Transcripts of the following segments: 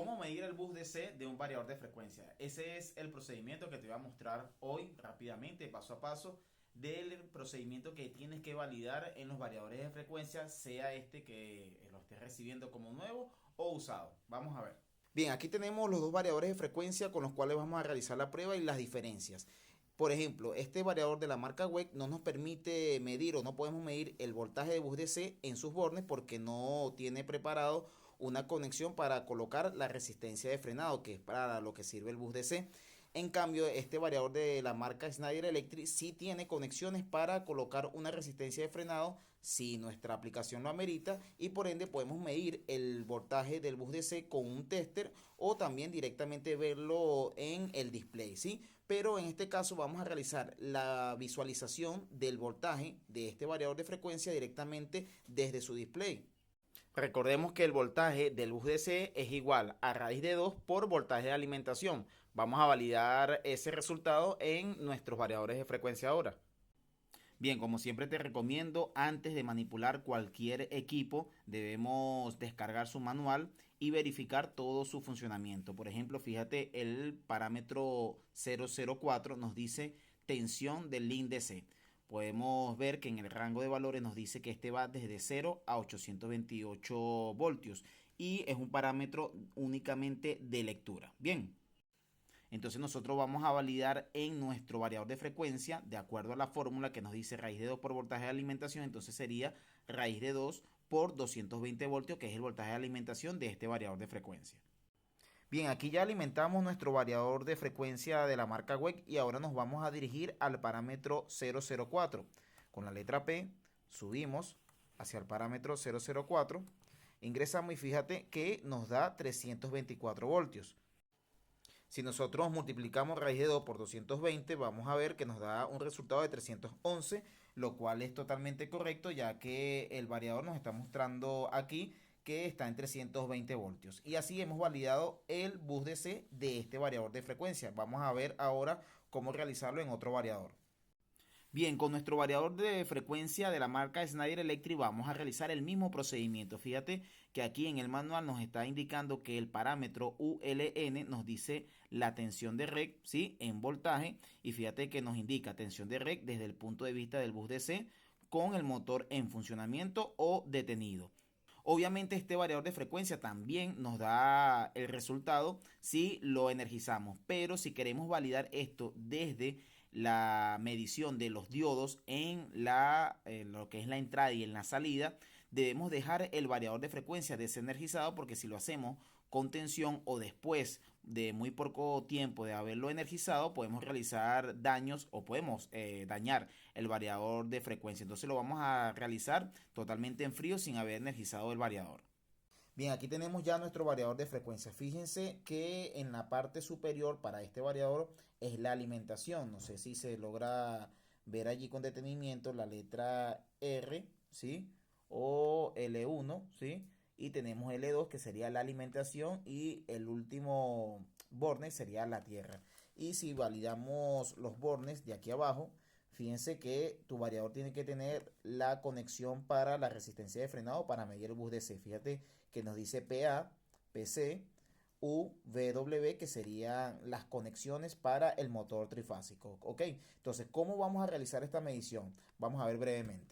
¿Cómo medir el bus DC de un variador de frecuencia? Ese es el procedimiento que te voy a mostrar hoy rápidamente, paso a paso, del procedimiento que tienes que validar en los variadores de frecuencia, sea este que lo estés recibiendo como nuevo o usado. Vamos a ver. Bien, aquí tenemos los dos variadores de frecuencia con los cuales vamos a realizar la prueba y las diferencias. Por ejemplo, este variador de la marca WEC no nos permite medir o no podemos medir el voltaje de bus DC en sus bornes porque no tiene preparado una conexión para colocar la resistencia de frenado, que es para lo que sirve el bus DC. En cambio, este variador de la marca Schneider Electric sí tiene conexiones para colocar una resistencia de frenado si nuestra aplicación lo amerita, y por ende podemos medir el voltaje del bus DC con un tester o también directamente verlo en el display, ¿sí? Pero en este caso vamos a realizar la visualización del voltaje de este variador de frecuencia directamente desde su display. Recordemos que el voltaje del bus DC es igual a raíz de 2 por voltaje de alimentación. Vamos a validar ese resultado en nuestros variadores de frecuencia ahora. Bien, como siempre te recomiendo, antes de manipular cualquier equipo, debemos descargar su manual y verificar todo su funcionamiento. Por ejemplo, fíjate, el parámetro 004 nos dice tensión del link DC. Podemos ver que en el rango de valores nos dice que este va desde 0 a 828 voltios y es un parámetro únicamente de lectura. Bien. Entonces nosotros vamos a validar en nuestro variador de frecuencia, de acuerdo a la fórmula que nos dice raíz de 2 por voltaje de alimentación, entonces sería raíz de 2 por 220 voltios, que es el voltaje de alimentación de este variador de frecuencia. Bien, aquí ya alimentamos nuestro variador de frecuencia de la marca WEC y ahora nos vamos a dirigir al parámetro 004. Con la letra P subimos hacia el parámetro 004, ingresamos y fíjate que nos da 324 voltios. Si nosotros multiplicamos raíz de 2 por 220, vamos a ver que nos da un resultado de 311, lo cual es totalmente correcto, ya que el variador nos está mostrando aquí que está en 320 voltios. Y así hemos validado el bus DC de este variador de frecuencia. Vamos a ver ahora cómo realizarlo en otro variador. Bien, con nuestro variador de frecuencia de la marca Schneider Electric vamos a realizar el mismo procedimiento. Fíjate que aquí en el manual nos está indicando que el parámetro ULN nos dice la tensión de REC, ¿sí? En voltaje, y fíjate que nos indica tensión de REC desde el punto de vista del bus DC con el motor en funcionamiento o detenido. Obviamente este variador de frecuencia también nos da el resultado si lo energizamos, pero si queremos validar esto desde la medición de los diodos en lo que es la entrada y en la salida, debemos dejar el variador de frecuencia desenergizado, porque si lo hacemos con tensión o después de muy poco tiempo de haberlo energizado, podemos realizar daños o podemos dañar el variador de frecuencia. Entonces lo vamos a realizar totalmente en frío sin haber energizado el variador. Bien, aquí tenemos ya nuestro variador de frecuencia. Fíjense que en la parte superior para este variador es la alimentación. No sé si se logra ver allí con detenimiento la letra R, ¿sí? O L1, ¿sí? Y tenemos L2 que sería la alimentación y el último borne sería la tierra. Y si validamos los bornes de aquí abajo, fíjense que tu variador tiene que tener la conexión para la resistencia de frenado para medir el bus DC. Fíjate que nos dice PA, PC, U, VW, que serían las conexiones para el motor trifásico. Ok, entonces, ¿cómo vamos a realizar esta medición? Vamos a ver brevemente.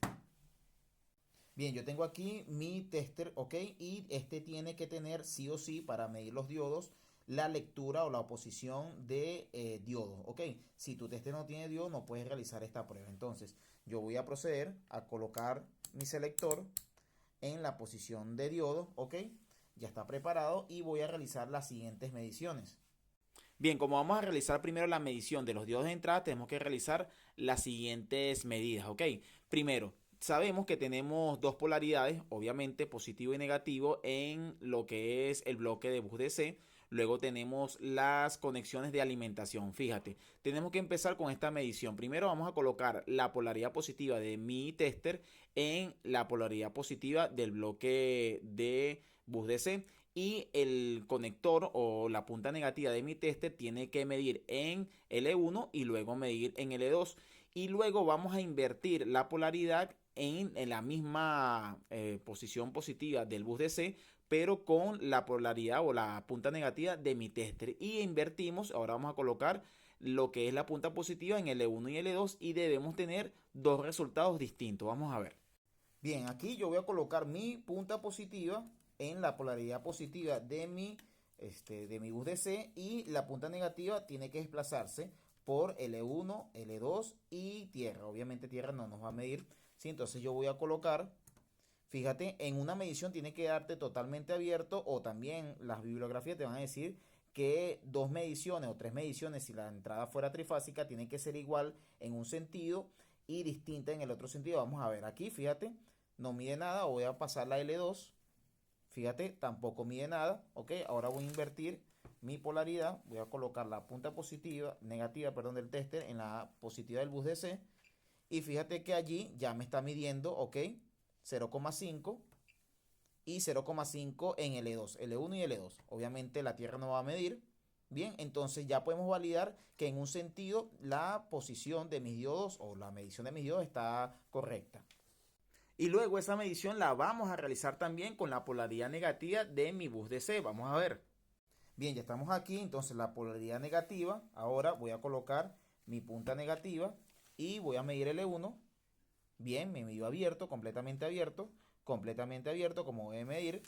Bien, yo tengo aquí mi tester, ok, y este tiene que tener sí o sí para medir los diodos la lectura o la oposición de diodos, ok. Si tu tester no tiene diodo, no puedes realizar esta prueba. Entonces, yo voy a proceder a colocar mi selector en la posición de diodos, ok. Ya está preparado y voy a realizar las siguientes mediciones. Bien, como vamos a realizar primero la medición de los diodos de entrada, tenemos que realizar las siguientes medidas, ¿ok? Primero, sabemos que tenemos dos polaridades, obviamente positivo y negativo, en lo que es el bloque de bus DC. Luego tenemos las conexiones de alimentación. Fíjate, tenemos que empezar con esta medición. Primero vamos a colocar la polaridad positiva de mi tester en la polaridad positiva del bloque de bus DC, y el conector o la punta negativa de mi tester tiene que medir en L1 y luego medir en L2, y luego vamos a invertir la polaridad en la misma posición positiva del bus DC pero con la polaridad o la punta negativa de mi tester. Y invertimos, ahora vamos a colocar lo que es la punta positiva en L1 y L2 y debemos tener dos resultados distintos. Vamos a ver. Bien, aquí yo voy a colocar mi punta positiva en la polaridad positiva de mi bus DC, y la punta negativa tiene que desplazarse por L1, L2 y tierra. Obviamente tierra no nos va a medir, ¿sí? Entonces yo voy a colocar, fíjate, en una medición tiene que darte totalmente abierto, o también las bibliografías te van a decir que dos mediciones o tres mediciones, si la entrada fuera trifásica, tiene que ser igual en un sentido y distinta en el otro sentido. Vamos a ver aquí, fíjate, no mide nada. Voy a pasar la L2, fíjate, tampoco mide nada. Ok, ahora voy a invertir mi polaridad, voy a colocar la punta negativa, perdón, del tester en la positiva del bus DC, y fíjate que allí ya me está midiendo, ok, 0,5 y 0,5 en L2, L1 y L2. Obviamente la tierra no va a medir. Bien, entonces ya podemos validar que en un sentido la posición de mis diodos o la medición de mis diodos está correcta. Y luego esa medición la vamos a realizar también con la polaridad negativa de mi bus DC. Vamos a ver. Bien, ya estamos aquí. Entonces la polaridad negativa, ahora voy a colocar mi punta negativa y voy a medir L1. Bien, me midió abierto, completamente abierto, como voy a medir.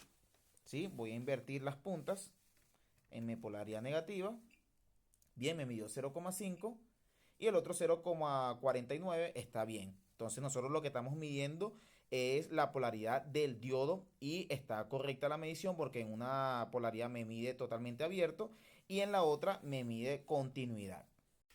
¿Sí? Voy a invertir las puntas en mi polaridad negativa. Bien, me midió 0,5 y el otro 0,49 está bien. Entonces nosotros lo que estamos midiendo es la polaridad del diodo y está correcta la medición, porque en una polaridad me mide totalmente abierto y en la otra me mide continuidad.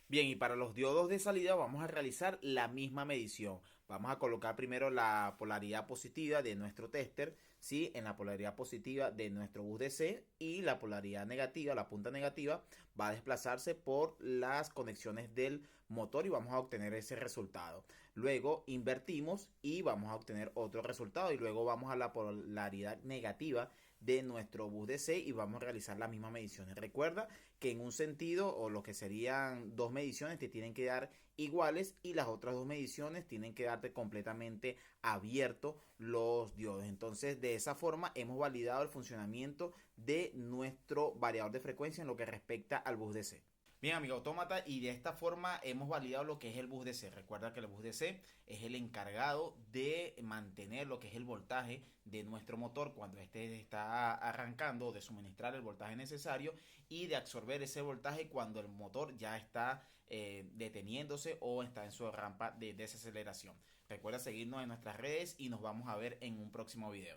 Bien, y para los diodos de salida vamos a realizar la misma medición. Vamos a colocar primero la polaridad positiva de nuestro tester, ¿sí? En la polaridad positiva de nuestro bus DC, y la polaridad negativa, la punta negativa, va a desplazarse por las conexiones del motor y vamos a obtener ese resultado. Luego invertimos y vamos a obtener otro resultado, y luego vamos a la polaridad negativa de nuestro bus DC y vamos a realizar las mismas mediciones. Recuerda que en un sentido, o lo que serían dos mediciones, te tienen que dar iguales, y las otras dos mediciones tienen que darte completamente abierto los diodos. Entonces de esa forma hemos validado el funcionamiento de nuestro variador de frecuencia en lo que respecta al bus DC. Bien, amigo autómata, y de esta forma hemos validado lo que es el bus DC. Recuerda que el bus DC es el encargado de mantener lo que es el voltaje de nuestro motor cuando este está arrancando, de suministrar el voltaje necesario y de absorber ese voltaje cuando el motor ya está deteniéndose o está en su rampa de desaceleración. Recuerda seguirnos en nuestras redes y nos vamos a ver en un próximo video.